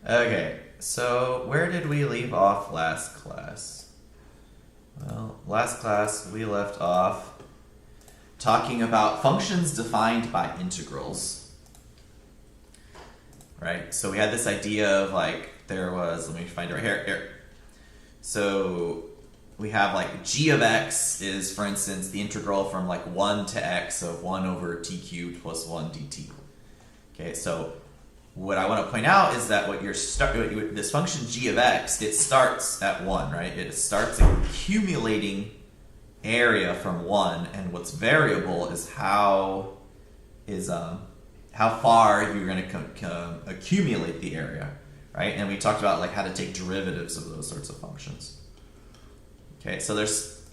Okay, so where did we leave off last class? Well, last class we left off talking about functions defined by integrals. Right? So we had this idea of like, there was, let me find it right here. So we have like g of x is, for instance, the integral from like 1 to x of 1 over t cubed plus 1 dt. Okay, so what I want to point out is that this function g of x, it starts at 1, right? It starts accumulating area from 1, and what's variable is how far you're going to accumulate the area, right? And we talked about like how to take derivatives of those sorts of functions. Okay, so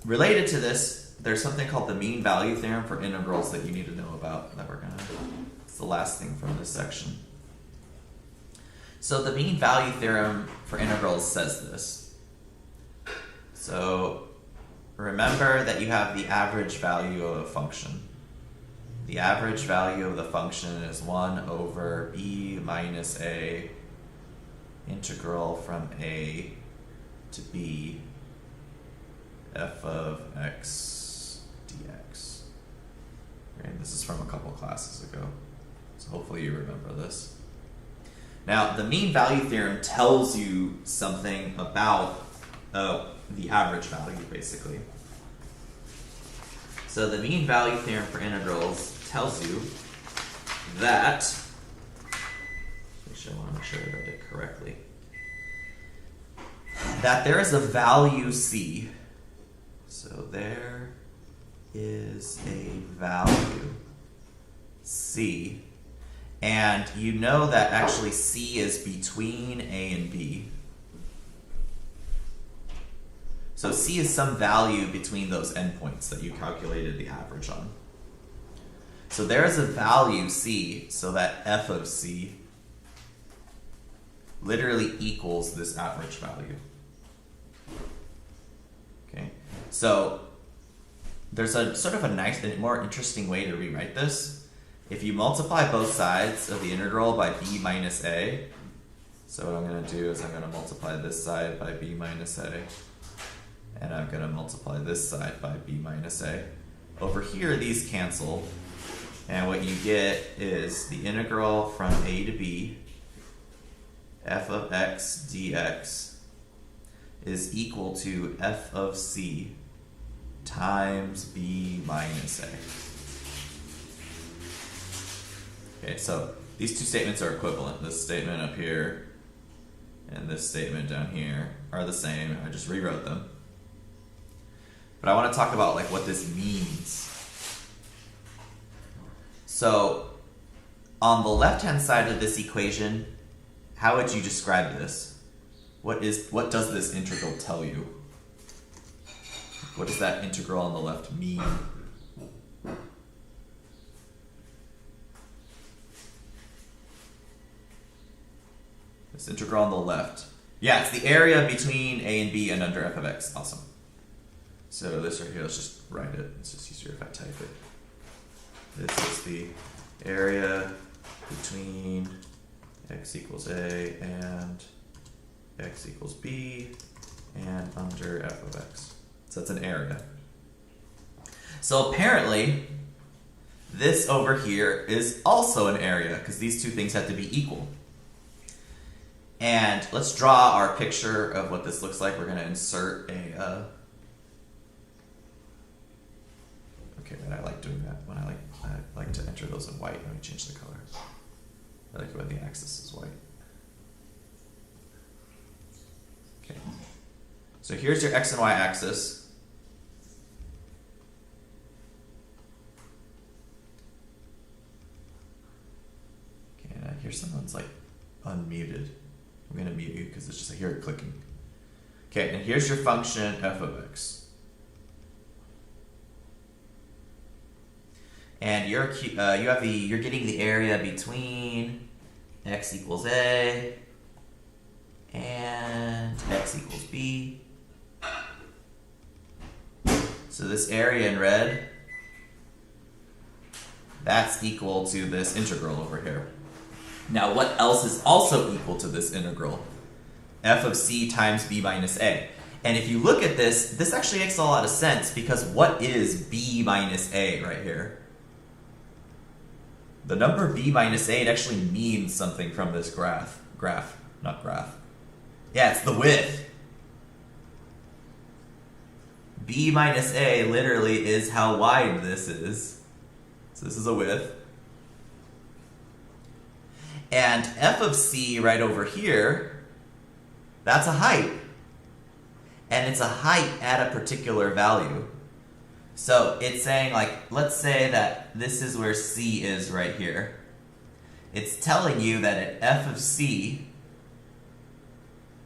related to this, there's something called the mean value theorem for integrals that you need to know about that it's the last thing from this section. So the mean value theorem for integrals says this. So remember that you have the average value of a function. The average value of the function is 1 over b minus a integral from a to b f of x dx. And this is from a couple classes ago, so hopefully you remember this. Now, the mean value theorem tells you something about the average value, basically. So the mean value theorem for integrals tells you that, actually I want to make sure I read it correctly, that there is a value c. So there is a value c. And you know that actually c is between a and b. So c is some value between those endpoints that you calculated the average on. So there is a value c, so that f of c literally equals this average value. Okay, so there's a sort of a nice and more interesting way to rewrite this. If you multiply both sides of the integral by b minus a, so what I'm going to do is I'm going to multiply this side by b minus a, and I'm going to multiply this side by b minus a. Over here, these cancel, and what you get is the integral from a to b, f of x dx, is equal to f of c times b minus a. Okay, so these two statements are equivalent. This statement up here and this statement down here are the same. I just rewrote them. But I want to talk about like what this means. So on the left-hand side of this equation, how would you describe this? What does this integral tell you? What does that integral on the left mean? This integral on the left. Yeah, it's the area between a and b and under f of x. Awesome. So this right here, let's just write it. It's just easier if I type it. This is the area between x equals a and x equals b and under f of x. So that's an area. So apparently, this over here is also an area because these two things have to be equal. And let's draw our picture of what this looks like. We're going to insert a... Okay, but I like doing that when I like to enter those in white. Let me change the color. I like it when the axis is white. Okay. So here's your x and y axis. Okay, and I hear someone's like unmuted. I'm going to mute you because it's just I hear it clicking. Okay, and here's your function f of x. And you're getting the area between x equals a and x equals b. So this area in red, that's equal to this integral over here. Now, what else is also equal to this integral? F of c times b minus a. And if you look at this, this actually makes a lot of sense, because what is b minus a right here? The number b minus a, it actually means something from this graph. Not graph. Yeah, it's the width. B minus a literally is how wide this is. So this is a width. And f of c right over here, that's a height. And it's a height at a particular value. So it's saying, like, let's say that this is where c is right here. It's telling you that at f of c,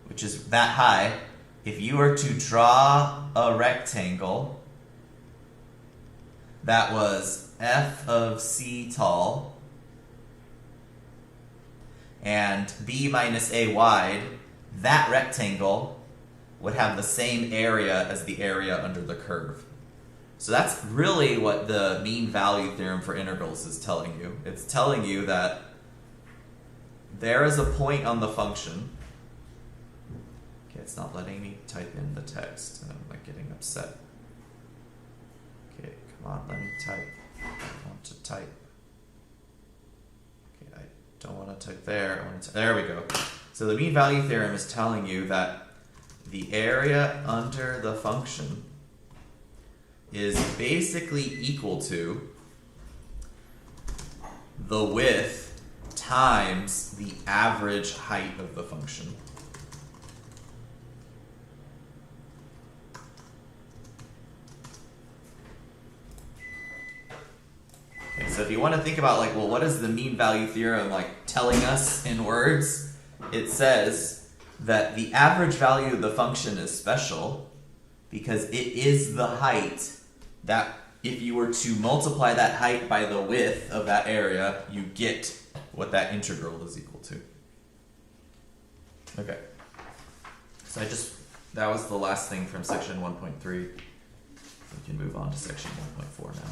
which is that high, if you were to draw a rectangle that was f of c tall and b minus a wide, that rectangle would have the same area as the area under the curve. So that's really what the mean value theorem for integrals is telling you. It's telling you that there is a point on the function. Okay, it's not letting me type in the text, and I'm like getting upset. Okay, come on, let me type. I want to type. Okay, I don't want to type there. I want to there we go. So the mean value theorem is telling you that the area under the function is basically equal to the width times the average height of the function. Okay, so if you want to think about, like, well, what is the mean value theorem like telling us in words? It says that the average value of the function is special because it is the height that, if you were to multiply that height by the width of that area, you get what that integral is equal to. Okay. So that was the last thing from section 1.3. We can move on to section 1.4 now.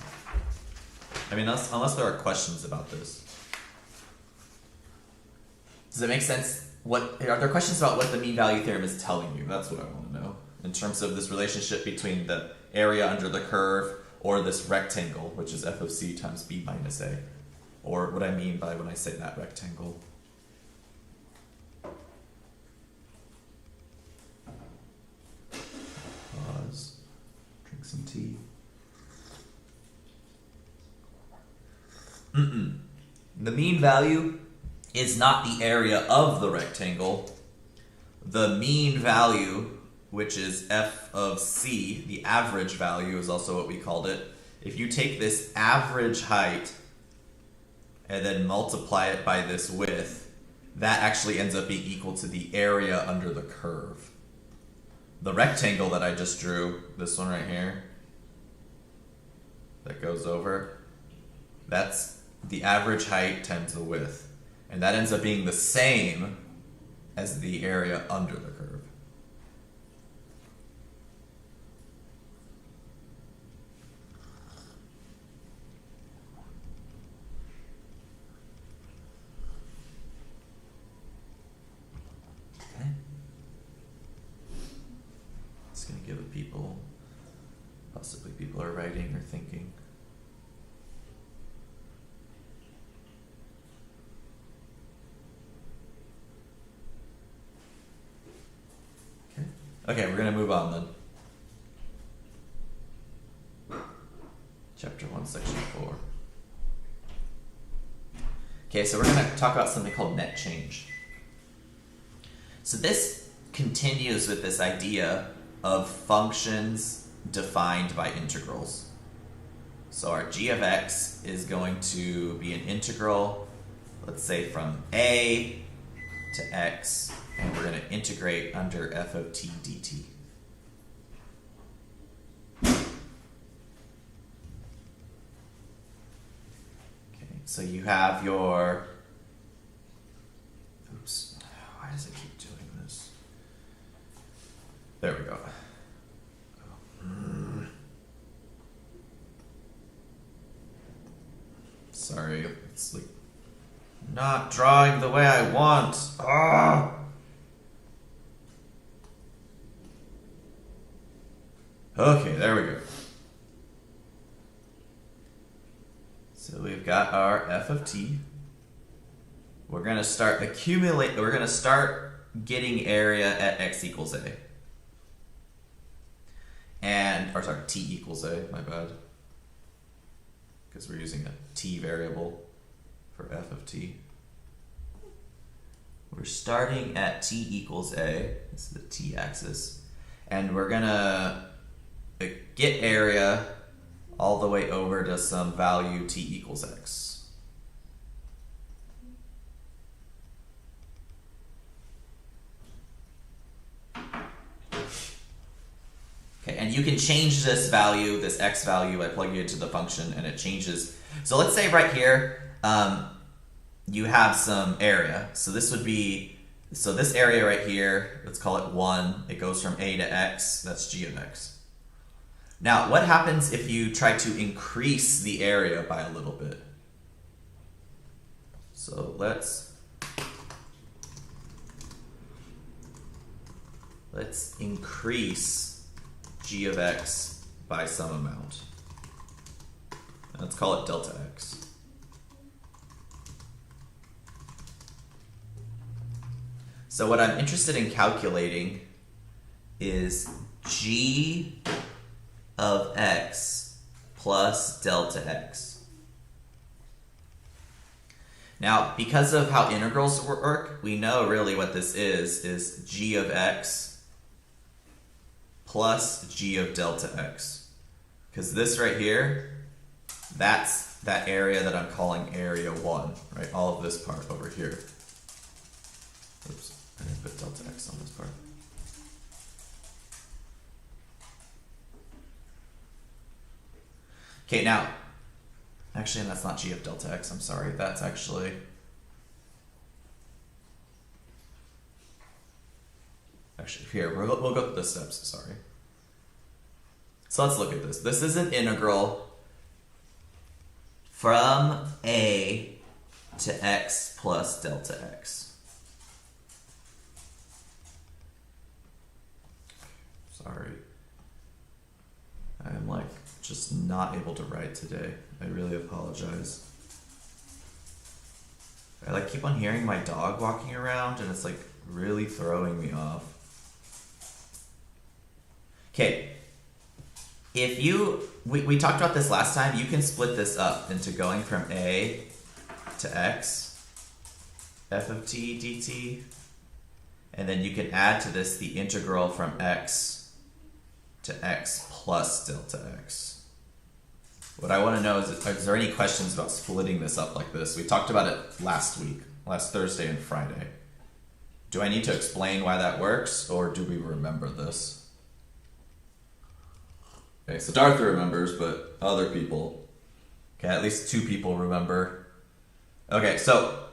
I mean, unless there are questions about this. Does it make sense? Are there questions about what the mean value theorem is telling you? That's what I want to know. In terms of this relationship between the area under the curve or this rectangle, which is f of c times b minus a. Or what I mean by when I say that rectangle. Pause. Drink some tea. The mean value is not the area of the rectangle. The mean value, which is f of c, the average value is also what we called it. If you take this average height and then multiply it by this width, that actually ends up being equal to the area under the curve. The rectangle that I just drew, this one right here, that goes over, that's the average height times the width. And that ends up being the same as the area under the curve. Okay. It's going to give people, possibly people are writing or thinking. Okay, we're going to move on then. Chapter 1, Section 4. Okay, so we're going to talk about something called net change. So this continues with this idea of functions defined by integrals. So our g of x is going to be an integral, let's say from a to x, and we're going to integrate under f of t dt. Okay, so you have your, oops, why does it keep doing this? There we go. Sorry, it's like Not drawing the way I want. Ah! Okay, there we go. So we've got our f of t. We're going to start getting area at x equals a. And, or sorry, t equals a, my bad. Because we're using a t variable for f of t. We're starting at t equals a, this is the t-axis, and we're gonna get area all the way over to some value t equals x. Okay, and you can change this value, this x value, by plugging it into the function, and it changes. So let's say right here, you have some area. So this would be, so this area right here, let's call it 1. It goes from a to x. That's g of x. Now, what happens if you try to increase the area by a little bit? So let's increase g of x by some amount. Let's call it delta x. So what I'm interested in calculating is g of x plus delta x. Now, because of how integrals work, we know really what this is g of x plus g of delta x. Because this right here, that's that area that I'm calling area 1, right? All of this part over here. Oops. I didn't put delta x on this part. Okay, now, actually, that's not g of delta x, I'm sorry. That's actually, here, we'll go through the steps, sorry. So let's look at this. This is an integral from a to x plus delta x. Sorry. I'm like just not able to write today. I really apologize. I like keep on hearing my dog walking around and it's like really throwing me off. Okay. If we talked about this last time, you can split this up into going from a to x, f of t dt, and then you can add to this the integral from x to x plus delta x. What I want to know is there any questions about splitting this up like this? We talked about it last week, last Thursday and Friday. Do I need to explain why that works, or do we remember this? Okay, so Dartha remembers, but other people, okay, at least 2 people remember. Okay, so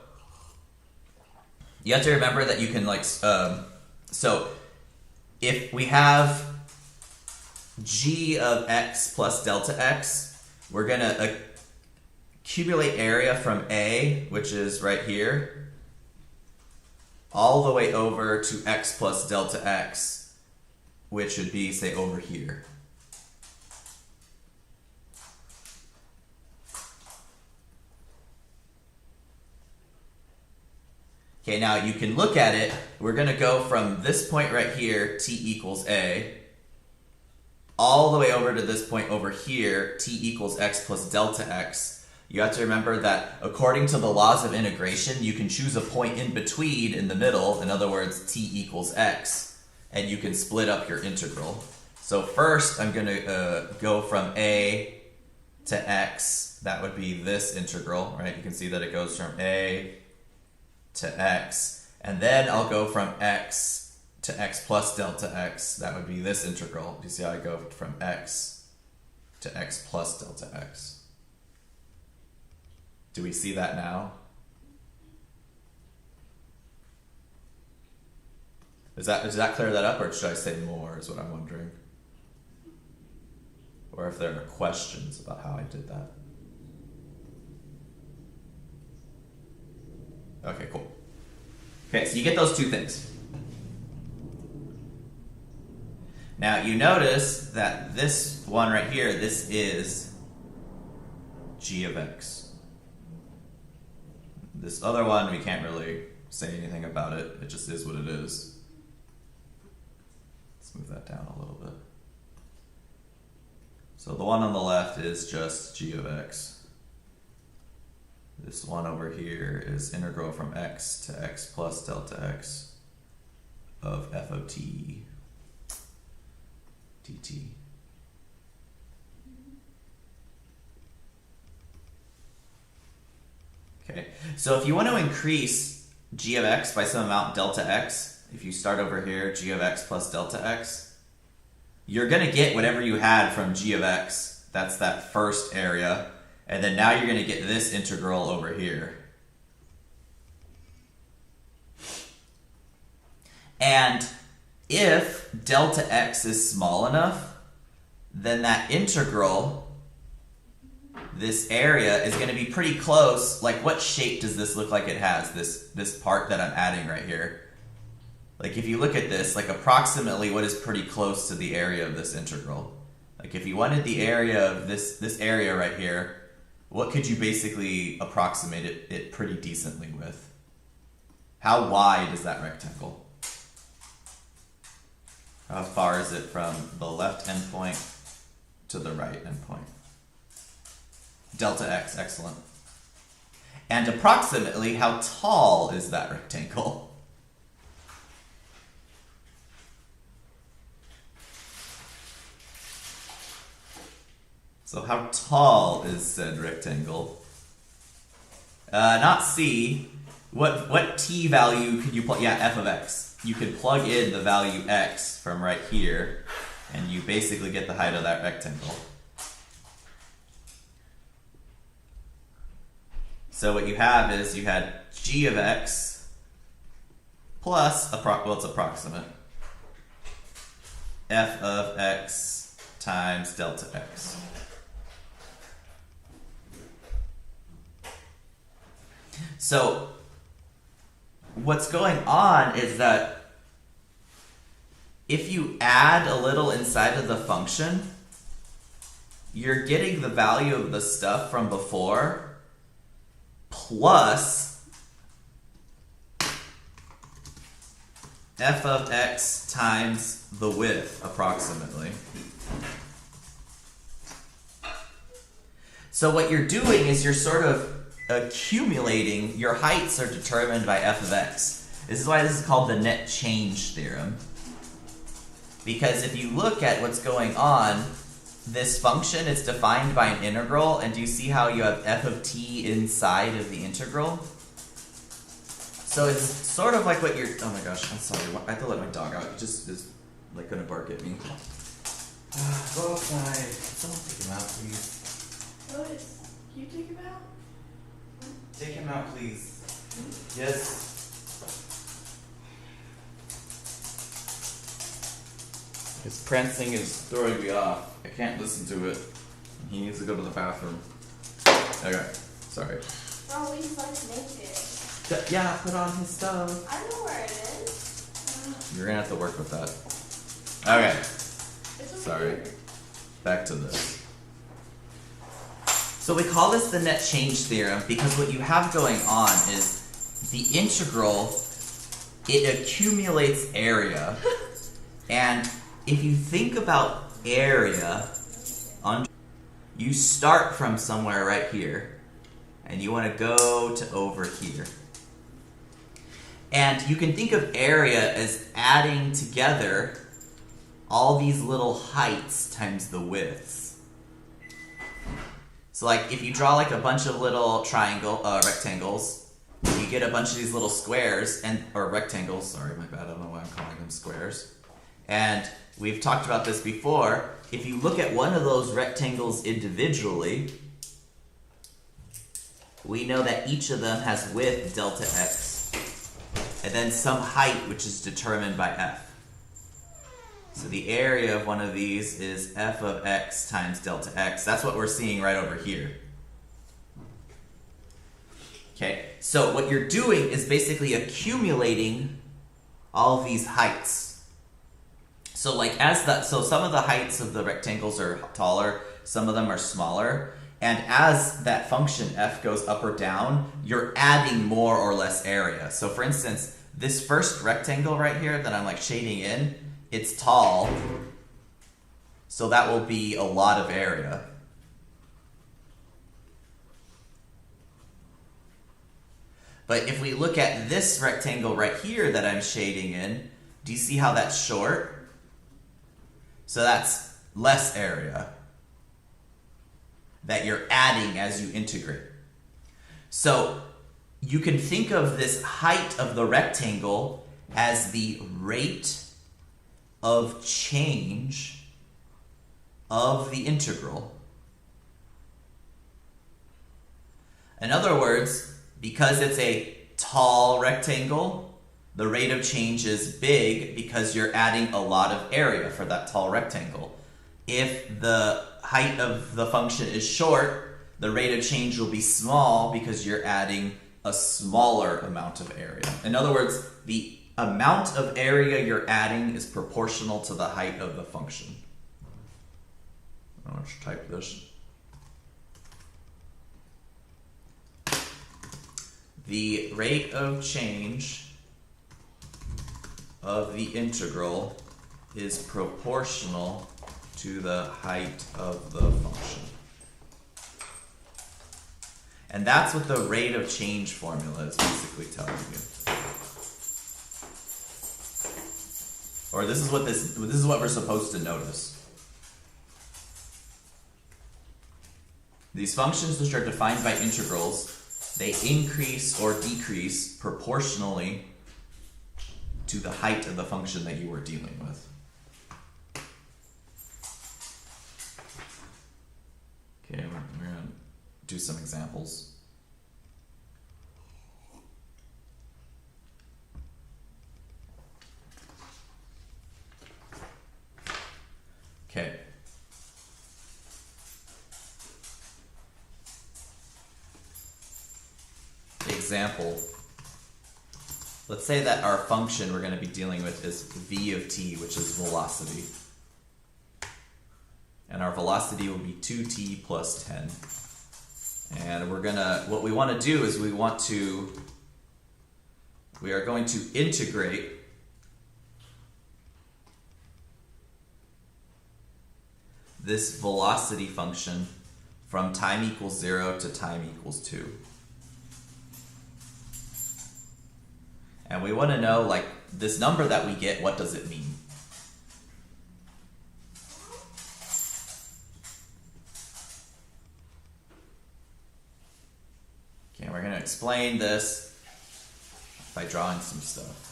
you have to remember that you can so if we have g of x plus delta x, we're going to accumulate area from a, which is right here, all the way over to x plus delta x, which would be, say, over here. Okay, now you can look at it. We're going to go from this point right here, t equals a, all the way over to this point over here, t equals x plus delta x. You have to remember that according to the laws of integration, you can choose a point in between in the middle, in other words, t equals x, and you can split up your integral. So first, I'm going to go from a to x. That would be this integral, right? You can see that it goes from a to x, and then I'll go from x to x plus delta x. That would be this integral. You see how I go from x to x plus delta x. Do we see that now? Does that clear that up, or should I say more, is what I'm wondering? Or if there are questions about how I did that. Okay, cool. Okay, so you get those two things. Now you notice that this one right here, this is g of x. This other one, we can't really say anything about it. It just is what it is. Let's move that down a little bit. So the one on the left is just g of x. This one over here is integral from x to x plus delta x of f of t dt. Okay, so if you want to increase g of x by some amount delta x, if you start over here, g of x plus delta x, you're going to get whatever you had from g of x. That's that first area. And then now you're going to get this integral over here. And if delta x is small enough, then that integral, this area, is going to be pretty close. Like, what shape does this look like it has, this part that I'm adding right here? Like, if you look at this, like approximately what is pretty close to the area of this integral? Like, if you wanted the area of this area right here, what could you basically approximate it pretty decently with? How wide is that rectangle? How far is it from the left endpoint to the right endpoint? Delta x, excellent. And approximately how tall is that rectangle? So how tall is said rectangle? Not c. What t value could you plug? Yeah, f of x. You could plug in the value x from right here, and you basically get the height of that rectangle. So what you have is you had g of x plus, well, it's approximate, f of x times delta x. So what's going on is that if you add a little inside of the function, you're getting the value of the stuff from before plus f of x times the width, approximately. So what you're doing is you're sort of accumulating, your heights are determined by f of x. This is why this is called the net change theorem. Because if you look at what's going on, this function is defined by an integral, and do you see how you have f of t inside of the integral? So it's sort of like what you're, oh my gosh, I'm sorry, I have to let my dog out. He just is like gonna bark at me. Go outside. Someone take him out, please. Lotus, can you take him out? Take him out, please. Yes. His prancing is throwing me off. I can't listen to it. He needs to go to the bathroom. Okay, sorry. Oh, he's like naked. Yeah, put on his stuff. I know where it is. You're gonna have to work with that. Okay, It's over sorry. here. Back to this. So we call this the net change theorem because what you have going on is the integral, it accumulates area. And if you think about area, you start from somewhere right here and you want to go to over here. And you can think of area as adding together all these little heights times the widths. So like if you draw like a bunch of little rectangles, you get a bunch of these little squares or rectangles, sorry, my bad, I don't know why I'm calling them squares. And we've talked about this before. If you look at one of those rectangles individually, we know that each of them has width delta x, and then some height which is determined by f. So the area of one of these is f of x times delta x. That's what we're seeing right over here. Okay, so what you're doing is basically accumulating all of these heights. So like so some of the heights of the rectangles are taller, some of them are smaller, and as that function f goes up or down, you're adding more or less area. So for instance, this first rectangle right here that I'm like shading in, it's tall, so that will be a lot of area. But if we look at this rectangle right here that I'm shading in, do you see how that's short? So that's less area that you're adding as you integrate. So you can think of this height of the rectangle as the rate of change of the integral. In other words, because it's a tall rectangle, the rate of change is big because you're adding a lot of area for that tall rectangle. If the height of the function is short, the rate of change will be small because you're adding a smaller amount of area. In other words, the amount of area you're adding is proportional to the height of the function. I'll just type this. The rate of change of the integral is proportional to the height of the function. And that's what the rate of change formula is basically telling you. Or this is what we're supposed to notice. These functions which are defined by integrals, they increase or decrease proportionally to the height of the function that you were dealing with. Okay, we're going to do some examples. Okay. Example. Let's say that our function we're going to be dealing with is v of t, which is velocity. And our velocity will be 2t plus 10. And what we want to do is we are going to integrate this velocity function from time equals 0 to time equals 2. And we want to know, like, this number that we get, what does it mean? Okay, we're going to explain this by drawing some stuff.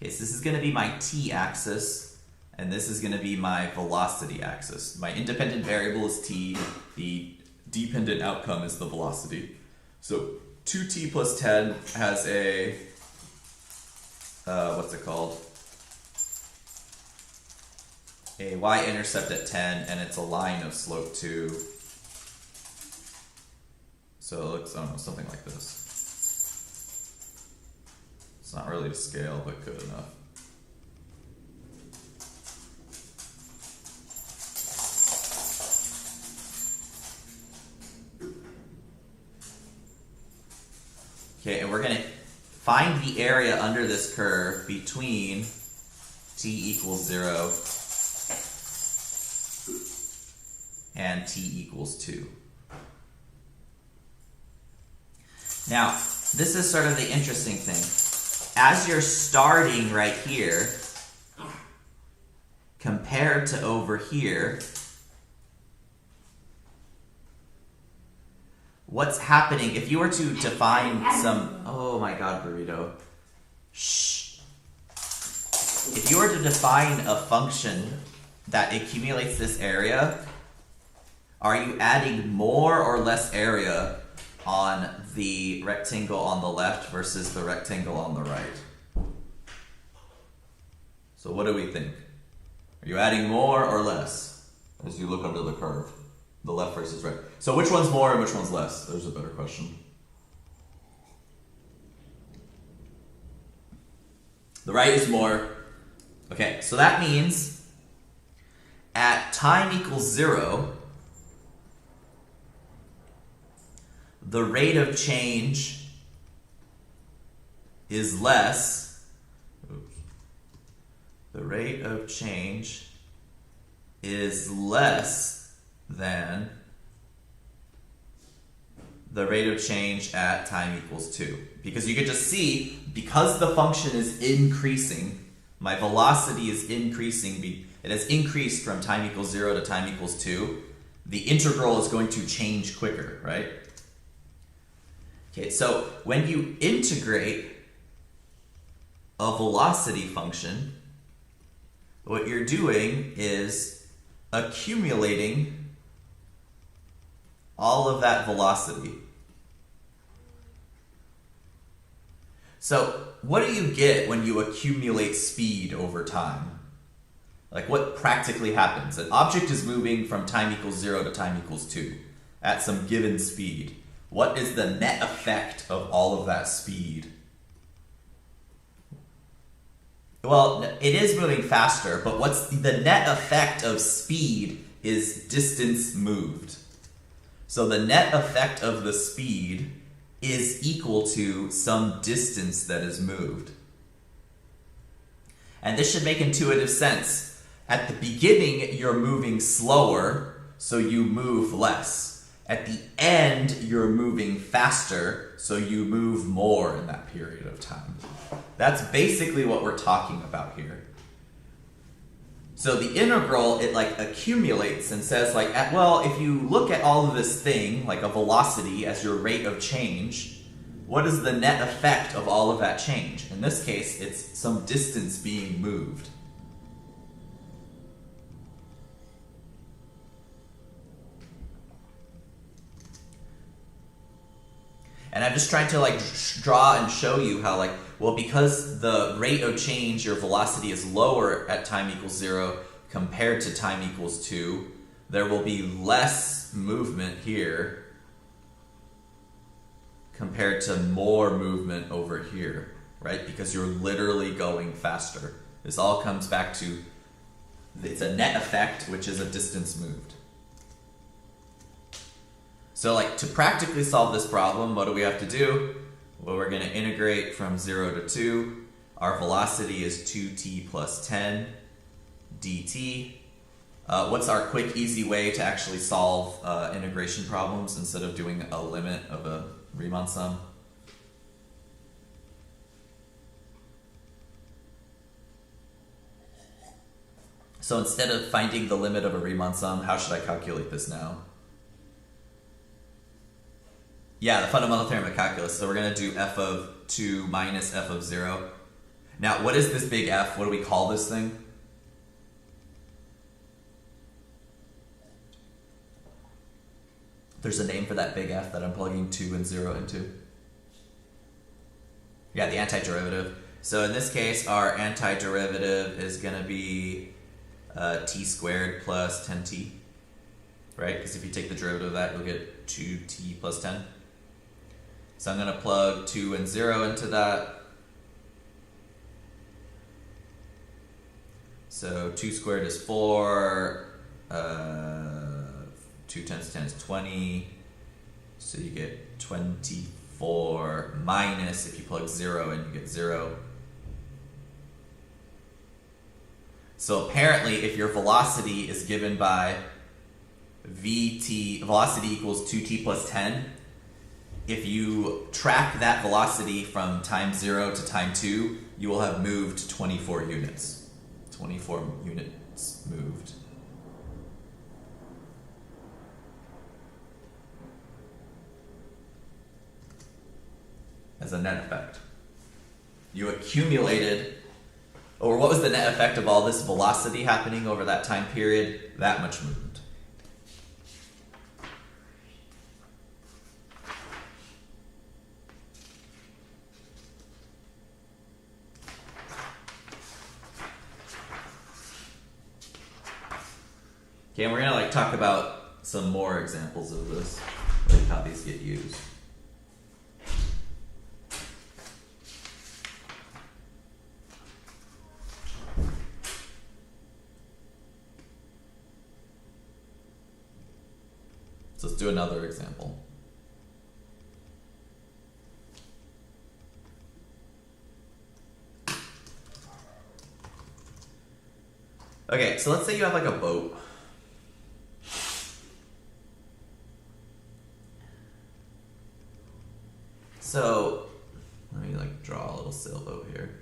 Okay, so this is going to be my t-axis. And this is going to be my velocity axis. My independent variable is t. The dependent outcome is the velocity. So 2t plus 10 has a, what's it called? A y-intercept at 10, and it's a line of slope 2. So it looks, I don't know, something like this. It's not really to scale, but good enough. Okay, and we're going to find the area under this curve between t equals 0 and t equals 2. Now, this is sort of the interesting thing. As you're starting right here, compared to over here, what's happening, if you were to define some, oh my god, burrito, shh. If you were to define a function that accumulates this area, are you adding more or less area on the rectangle on the left versus the rectangle on the right? So what do we think? Are you adding more or less as you look under the curve? The left versus right. So which one's more and which one's less? There's a better question. The right is more. Okay, so that means at time equals 0, the rate of change is less. Oops. The rate of change is less than the rate of change at time equals 2. Because you could just see, because the function is increasing, my velocity is increasing, it has increased from time equals 0 to time equals 2, the integral is going to change quicker, right? Okay, so when you integrate a velocity function, what you're doing is accumulating all of that velocity. So what do you get when you accumulate speed over time? Like, what practically happens? An object is moving from time equals 0 to time equals 2 at some given speed. What is the net effect of all of that speed? Well, it is moving faster, but what's the net effect of speed is distance moved. So the net effect of the speed is equal to some distance that is moved. And this should make intuitive sense. At the beginning, you're moving slower, so you move less. At the end, you're moving faster, so you move more in that period of time. That's basically what we're talking about here. So the integral, it like accumulates and says like, well, if you look at all of this thing, like a velocity as your rate of change, what is the net effect of all of that change? In this case, it's some distance being moved. And I'm just trying to like draw and show you how like, well, because the rate of change, your velocity is lower at time equals 0 compared to time equals 2, there will be less movement here compared to more movement over here, right? Because you're literally going faster. This all comes back to, it's a net effect, which is a distance moved. So like to practically solve this problem, what do we have to do? Well, we're going to integrate from 0 to 2. Our velocity is 2t plus 10 dt. What's our quick, easy way to actually solve integration problems instead of doing a limit of a Riemann sum? So instead of finding the limit of a Riemann sum, how should I calculate this now? Yeah, the fundamental theorem of calculus. So we're going to do f of 2 minus f of 0. Now, what is this big F? What do we call this thing? There's a name for that big F that I'm plugging 2 and 0 into. Yeah, the antiderivative. So in this case, our antiderivative is going to be t squared plus 10t, right? Because if you take the derivative of that, you'll get 2t plus 10. So I'm going to plug 2 and 0 into that. So 2 squared is 4. 2 times 10 is 20. So you get 24 minus, if you plug 0 in, you get 0. So apparently, if your velocity is given by velocity equals 2t plus 10, if you track that velocity from time 0 to time 2, you will have moved 24 units. 24 units moved. As a net effect. You accumulated, or what was the net effect of all this velocity happening over that time period? That much movement. Okay, and we're gonna like talk about some more examples of this, like how these get used. So let's do another example. Okay, so let's say you have like a boat. So let me like draw a little sailboat here.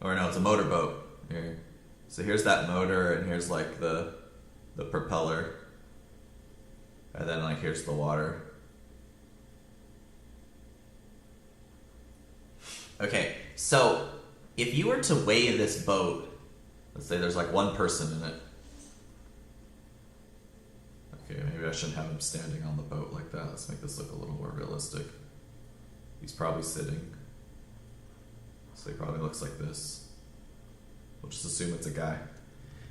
Or no, it's a motorboat here. So here's that motor, and here's like the propeller, and then like here's the water. Okay, so if you were to weigh this boat, let's say there's like one person in it. Okay, maybe I shouldn't have him standing on the boat like that. Let's make this look a little more realistic. He's probably sitting. So he probably looks like this. We'll just assume it's a guy.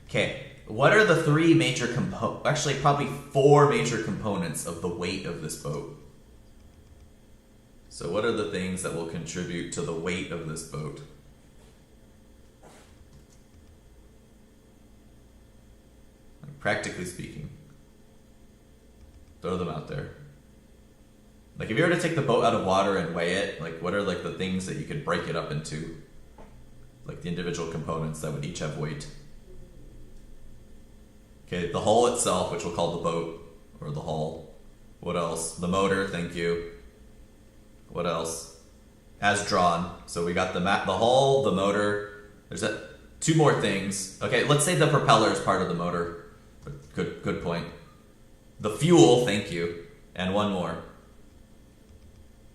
Okay, what are the three major actually probably four major components of the weight of this boat? So what are the things that will contribute to the weight of this boat? Like, practically speaking. Throw them out there. Like if you were to take the boat out of water and weigh it, like what are like the things that you could break it up into? Like the individual components that would each have weight. Okay, the hull itself, which we'll call the boat, or the hull. What else? The motor, thank you. What else? As drawn. So we got the hull, the motor. There's two more things. Okay, let's say the propeller is part of the motor. Good point. The fuel, thank you. And one more.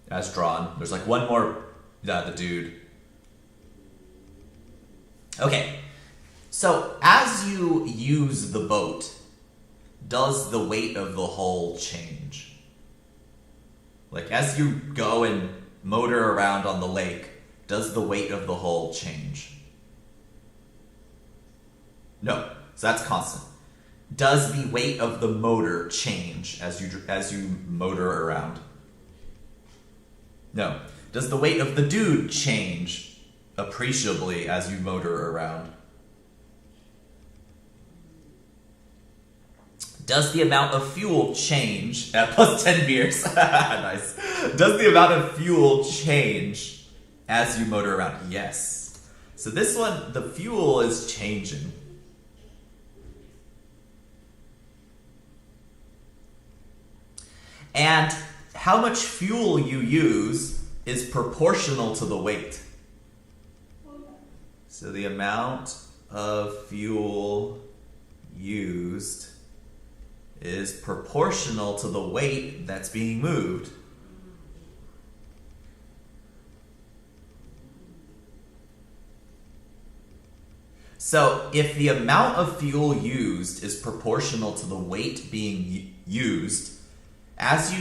As drawn. There's like one more, the dude. Okay, so as you use the boat, does the weight of the hull change? Like as you go and motor around on the lake, does the weight of the hull change? No, so that's constant. Does the weight of the motor change as you motor around? No. Does the weight of the dude change appreciably as you motor around? Does the amount of fuel change at plus 10 beers? Nice. Does the amount of fuel change as you motor around? Yes. So this one, the fuel is changing. And how much fuel you use is proportional to the weight. So the amount of fuel used is proportional to the weight that's being moved. So if the amount of fuel used is proportional to the weight being used, as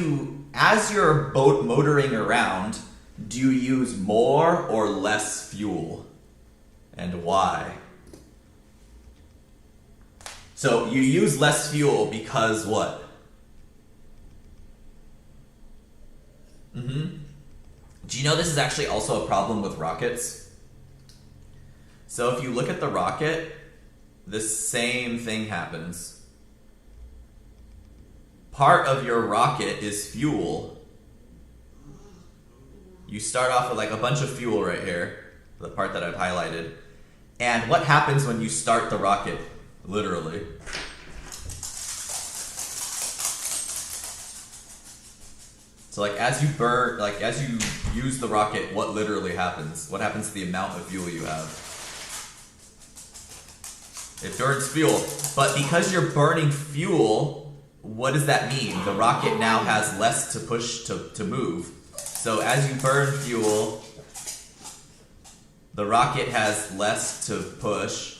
your boat motoring around, do you use more or less fuel? And why? So you use less fuel because what? Do you know this is actually also a problem with rockets? So if you look at the rocket, the same thing happens. Part of your rocket is fuel. You start off with like a bunch of fuel right here, the part that I've highlighted. And what happens when you start the rocket? Literally. So like as you use the rocket, what literally happens? What happens to the amount of fuel you have? It burns fuel. But because you're burning fuel, what does that mean? The rocket now has less to push to move. So as you burn fuel, the rocket has less to push,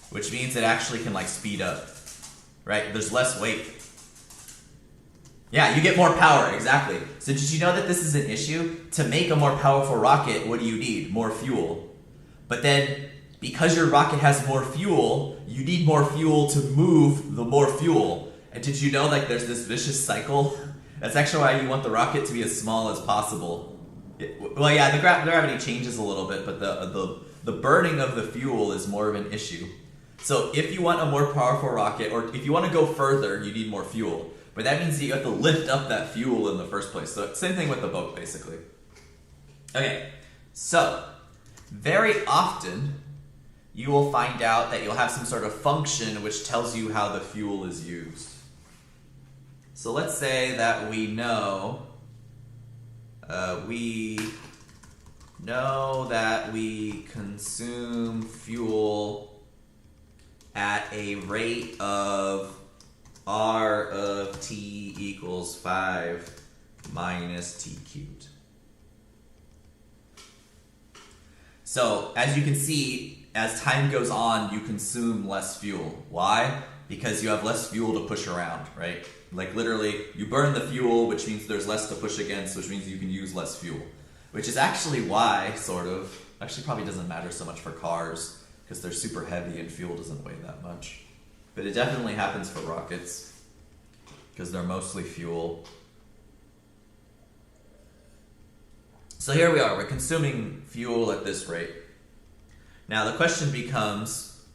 which means it actually can like speed up, right? There's less weight. Yeah, you get more power, exactly. So did you know that this is an issue? To make a more powerful rocket, what do you need? More fuel. But then, because your rocket has more fuel, you need more fuel to move the more fuel. And did you know like there's this vicious cycle? That's actually why you want the rocket to be as small as possible. Well, yeah, the gravity changes a little bit, but the burning of the fuel is more of an issue. So if you want a more powerful rocket, or if you want to go further, you need more fuel. But that means you have to lift up that fuel in the first place. So same thing with the boat, basically. Okay, so very often you will find out that you'll have some sort of function which tells you how the fuel is used. So let's say that we know that we consume fuel at a rate of R of t equals 5 minus t cubed. So as you can see, as time goes on, you consume less fuel. Why? Because you have less fuel to push around, right? Like literally, you burn the fuel, which means there's less to push against, which means you can use less fuel. Which is actually why, sort of, actually probably doesn't matter so much for cars, because they're super heavy and fuel doesn't weigh that much. But it definitely happens for rockets, because they're mostly fuel. So here we are, we're consuming fuel at this rate. Now the question becomes,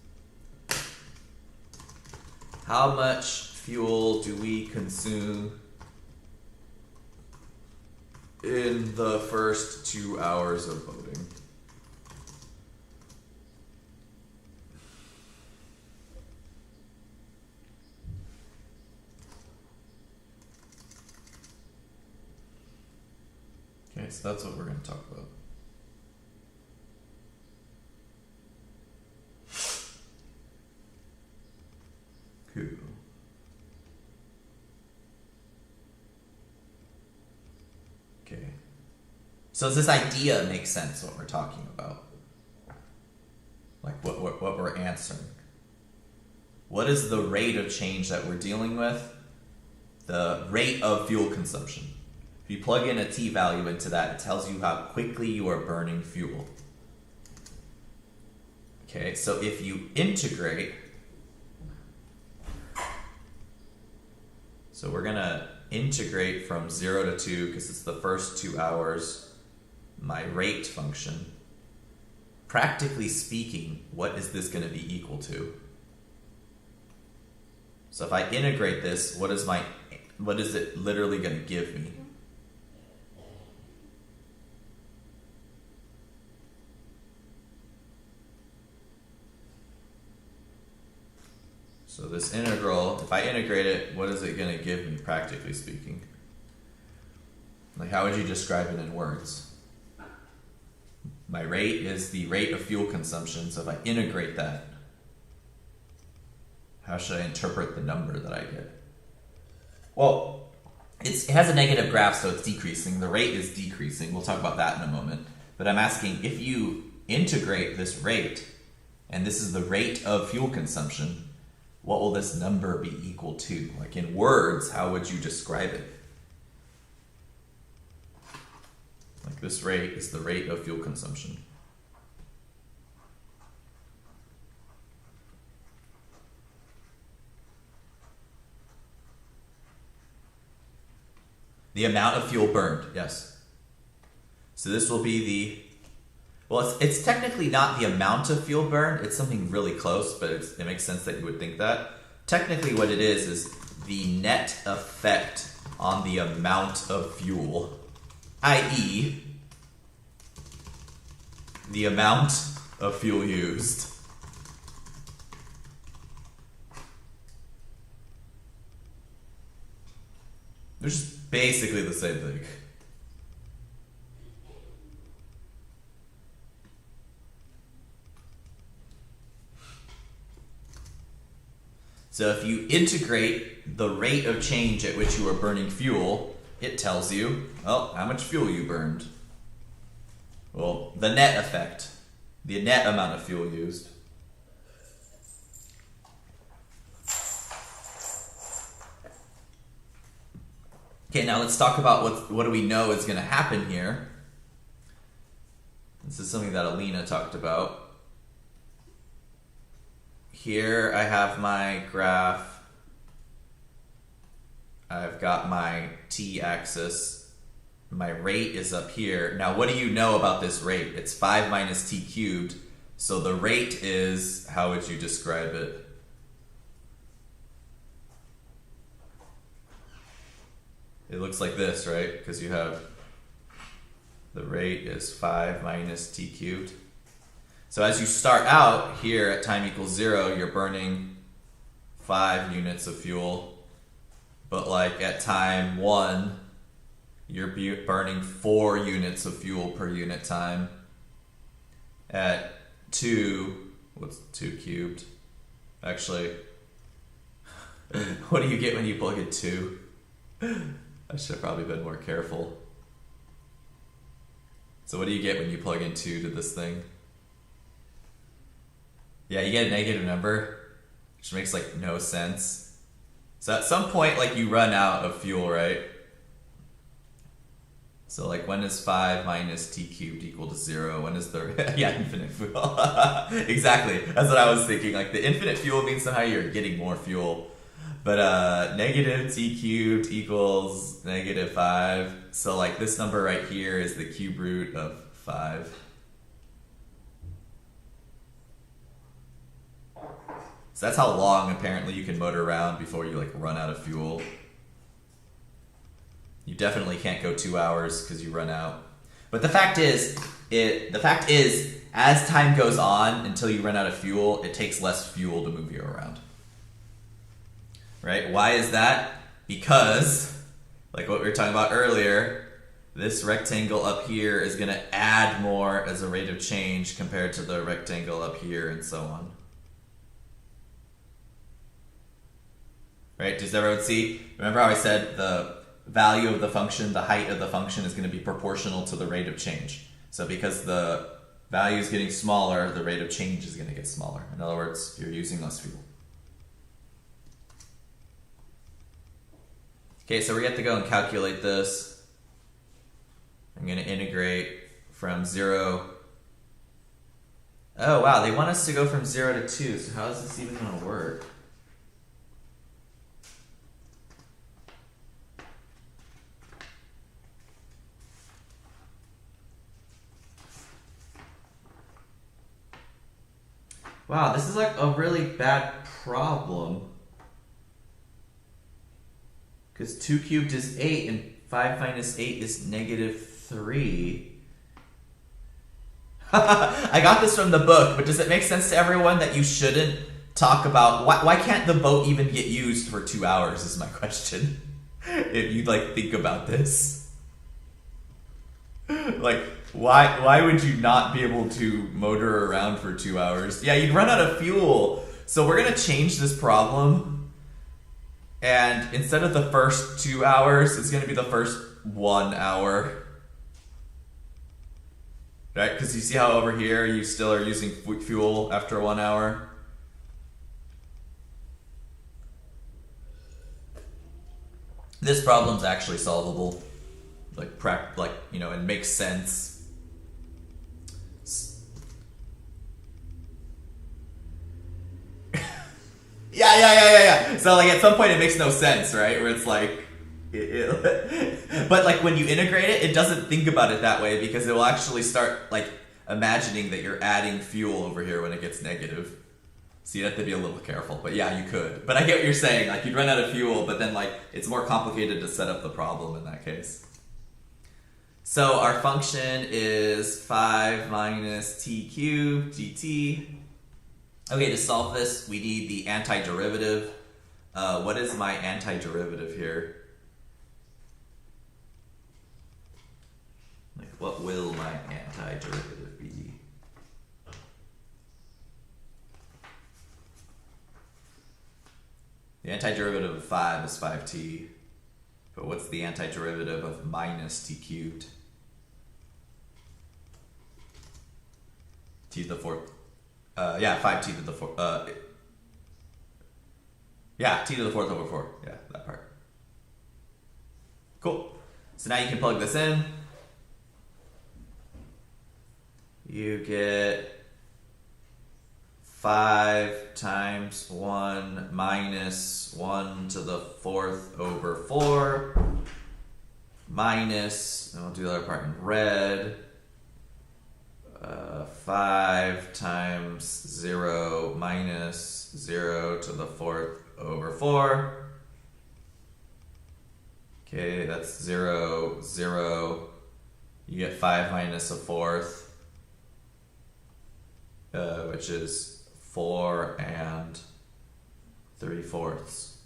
how much fuel do we consume in the first 2 hours of boating? Okay, so that's what we're going to talk about. Cool. Okay. So does this idea make sense, what we're talking about? Like what we're answering? What is the rate of change that we're dealing with? The rate of fuel consumption. If you plug in a t value into that, it tells you how quickly you are burning fuel. Okay, so if you integrate, so we're gonna integrate from 0 to 2 because it's the first 2 hours, my rate function. Practically speaking, what is this going to be equal to? So if I integrate this, what is it literally going to give me? So this integral, if I integrate it, what is it going to give me, practically speaking? Like, how would you describe it in words? My rate is the rate of fuel consumption, so if I integrate that, how should I interpret the number that I get? Well, it has a negative graph, so it's decreasing. The rate is decreasing. We'll talk about that in a moment. But I'm asking, if you integrate this rate, and this is the rate of fuel consumption, what will this number be equal to? Like in words, how would you describe it? Like this rate is the rate of fuel consumption. The amount of fuel burned, yes. So this will be the, well, it's technically not the amount of fuel burned, it's something really close, but it makes sense that you would think that. Technically what it is the net effect on the amount of fuel, i.e., the amount of fuel used. Which is basically the same thing. So if you integrate the rate of change at which you are burning fuel, it tells you, well, how much fuel you burned. Well, the net effect, the net amount of fuel used. Okay, now let's talk about what do we know is going to happen here. This is something that Alina talked about. Here I have my graph. I've got my t-axis. My rate is up here. Now, what do you know about this rate? It's 5 minus t cubed. So the rate is, how would you describe it? It looks like this, right? Because you have the rate is 5 minus t cubed. So as you start out here at time equals 0, you're burning 5 units of fuel. But like at time 1, you're burning 4 units of fuel per unit time. At 2, what's 2 cubed? Actually, what do you get when you plug in 2? I should have probably been more careful. So what do you get when you plug in 2 to this thing? Yeah, you get a negative number, which makes like no sense. So at some point, like you run out of fuel, right? So like when is 5 minus t cubed equal to 0? When is the, yeah, infinite fuel. Exactly, that's what I was thinking. Like the infinite fuel means somehow you're getting more fuel. But negative t cubed equals negative 5. So like this number right here is the cube root of 5. So that's how long apparently you can motor around before you like run out of fuel. You definitely can't go 2 hours because you run out. But the fact is, as time goes on until you run out of fuel, it takes less fuel to move you around. Right? Why is that? Because, like what we were talking about earlier, this rectangle up here is going to add more as a rate of change compared to the rectangle up here and so on. Right? Does everyone see? Remember how I said the value of the function, the height of the function is going to be proportional to the rate of change. So because the value is getting smaller, the rate of change is going to get smaller. In other words, you're using less fuel. Okay, so we have to go and calculate this. I'm going to integrate from 0. Oh, wow, they want us to go from 0 to 2, so how is this even going to work? Wow, this is like a really bad problem. Because 2 cubed is 8 and 5 minus 8 is negative 3. I got this from the book, but does it make sense to everyone that you shouldn't talk about... Why can't the boat even get used for 2 hours is my question. If you'd like think about this. Like... Why would you not be able to motor around for 2 hours? Yeah, you'd run out of fuel. So we're going to change this problem. And instead of the first 2 hours, it's going to be the first 1 hour. Right? Because you see how over here you still are using fuel after 1 hour? This problem's actually solvable. Like, you know, it makes sense. Yeah. So like at some point it makes no sense, right? Where it's like, but like when you integrate it, it doesn't think about it that way because it will actually start like imagining that you're adding fuel over here when it gets negative. So you'd have to be a little careful, but yeah, you could. But I get what you're saying, like you'd run out of fuel, but then like it's more complicated to set up the problem in that case. So our function is 5 minus t cubed dt. Okay, to solve this, we need the antiderivative. What is my antiderivative here? Like, what will my antiderivative be? The antiderivative of 5 is 5t. But what's the antiderivative of minus t cubed? T to the fourth. 5t to the fourth. T to the fourth over 4. Yeah, that part. Cool. So now you can plug this in. you get 5 times 1 minus 1 to the 4th over 4 minus, and we'll do the other part in red, 5 times 0 minus 0 to the 4th over 4. Okay, that's 0, 0. You get 5 minus a 4th, which is 4 and 3/4.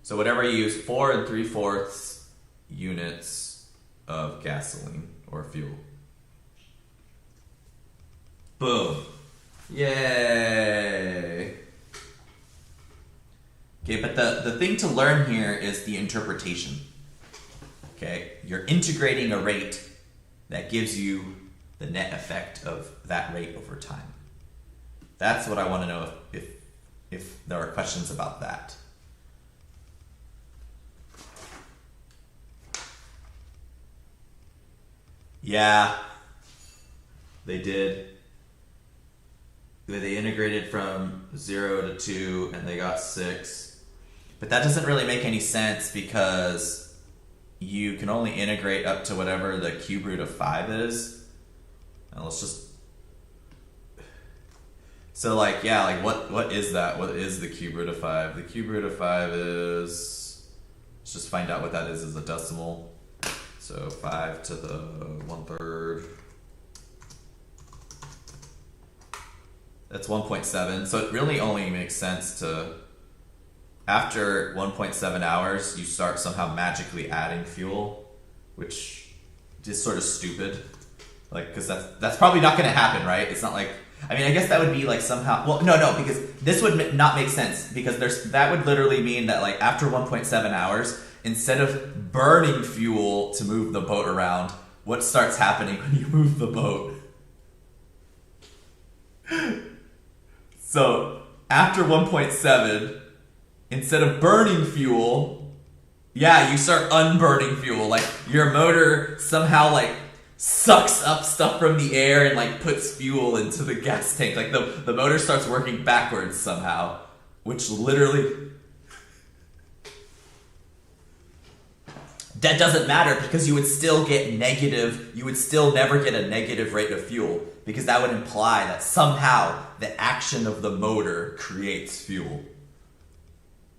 So whatever you use, 4 and 3/4 units of gasoline or fuel. Boom. Yay. Okay, but the thing to learn here is the interpretation. Okay, you're integrating a rate that gives you the net effect of that rate over time. That's what I want to know if there are questions about that. Yeah, they did. They integrated from 0 to 2 and they got 6. But that doesn't really make any sense because you can only integrate up to whatever the cube root of 5 is. And let's just... So like, yeah, like what is that? What is the cube root of 5? The cube root of 5 is... Let's just find out what that is as a decimal. So 5 to the 1/3. That's 1.7. So it really only makes sense to, after 1.7 hours, you start somehow magically adding fuel, which is sort of stupid. Like, because that's probably not going to happen, right? It's not like, I mean, I guess that would be like somehow, well, no, because this would not make sense because that would literally mean that like after 1.7 hours, instead of burning fuel to move the boat around, what starts happening when you move the boat? So after 1.7, instead of burning fuel, yeah, you start unburning fuel. Like your motor somehow like sucks up stuff from the air and like puts fuel into the gas tank. Like the motor starts working backwards somehow, which literally... That doesn't matter because you would still get negative, you would still never get a negative rate of fuel because that would imply that somehow the action of the motor creates fuel.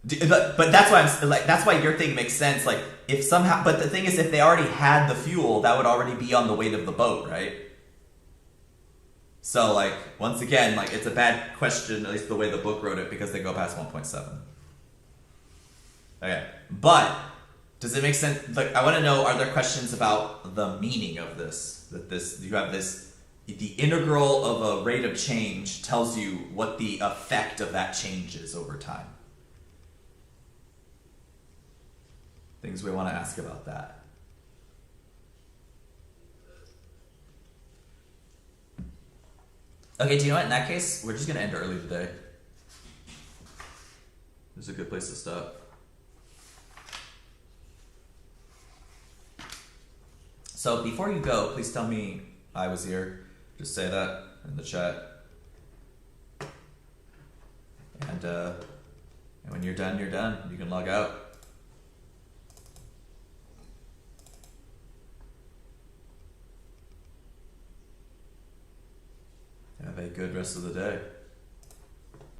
But that's why that's why your thing makes sense. Like if somehow, but the thing is, if they already had the fuel, that would already be on the weight of the boat, right? So like once again, like it's a bad question, at least the way the book wrote it, because they go past 1.7. Okay, but does it make sense? Like I want to know, are there questions about the meaning of this? That this you have this. The integral of a rate of change tells you what the effect of that change is over time. Things we want to ask about that. Okay, do you know what? In that case, we're just going to end early today. This is a good place to stop. So before you go, please tell me I was here. Just say that in the chat. And when you're done, you're done. You can log out. Have a good rest of the day.